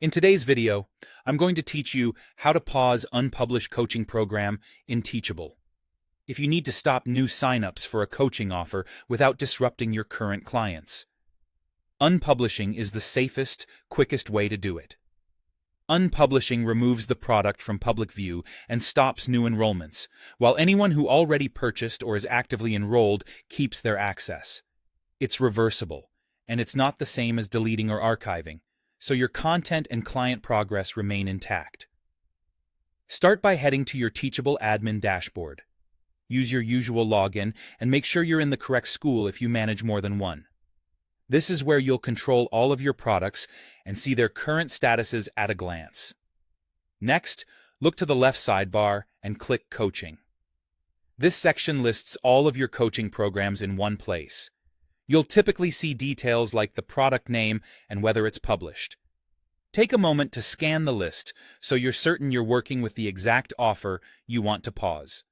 In today's video, I'm going to teach you how to pause unpublished coaching program in Teachable. If you need to stop new signups for a coaching offer without disrupting your current clients. Unpublishing is the safest, quickest way to do it. Unpublishing removes the product from public view and stops new enrollments, while anyone who already purchased or is actively enrolled keeps their access. It's reversible, and it's not the same as deleting or archiving, so your content and client progress remain intact. Start by heading to your Teachable admin dashboard. Use your usual login and make sure you're in the correct school if you manage more than one. This is where you'll control all of your products and see their current statuses at a glance. Next, look to the left sidebar and click Coaching. This section lists all of your coaching programs in one place. You'll typically see details like the product name and whether it's published. Take a moment to scan the list so you're certain you're working with the exact offer you want to pause.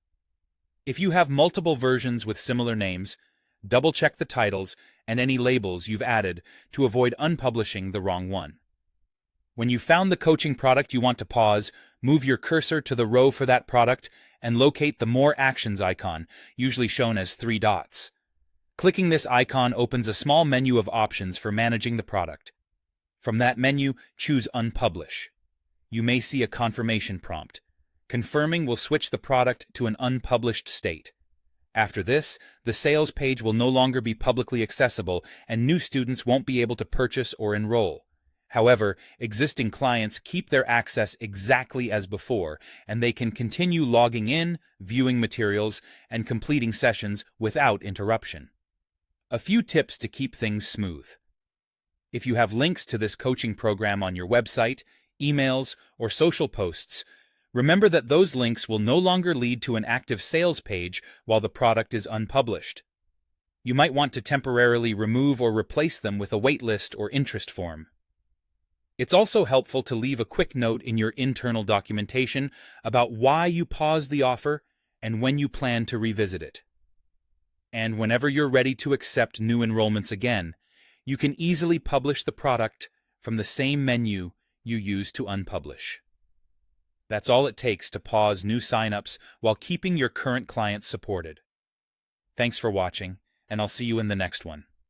If you have multiple versions with similar names, double-check the titles and any labels you've added to avoid unpublishing the wrong one. When you've found the coaching product you want to pause, move your cursor to the row for that product and locate the More Actions icon, usually shown as 3 dots. Clicking this icon opens a small menu of options for managing the product. From that menu, choose Unpublish. You may see a confirmation prompt. Confirming will switch the product to an unpublished state. After this, the sales page will no longer be publicly accessible and new students won't be able to purchase or enroll. However, existing clients keep their access exactly as before, and they can continue logging in, viewing materials, and completing sessions without interruption. A few tips to keep things smooth. If you have links to this coaching program on your website, emails, or social posts, remember that those links will no longer lead to an active sales page while the product is unpublished. You might want to temporarily remove or replace them with a waitlist or interest form. It's also helpful to leave a quick note in your internal documentation about why you paused the offer and when you plan to revisit it. And whenever you're ready to accept new enrollments again, you can easily publish the product from the same menu you used to unpublish. That's all it takes to pause new signups while keeping your current clients supported. Thanks for watching, and I'll see you in the next one.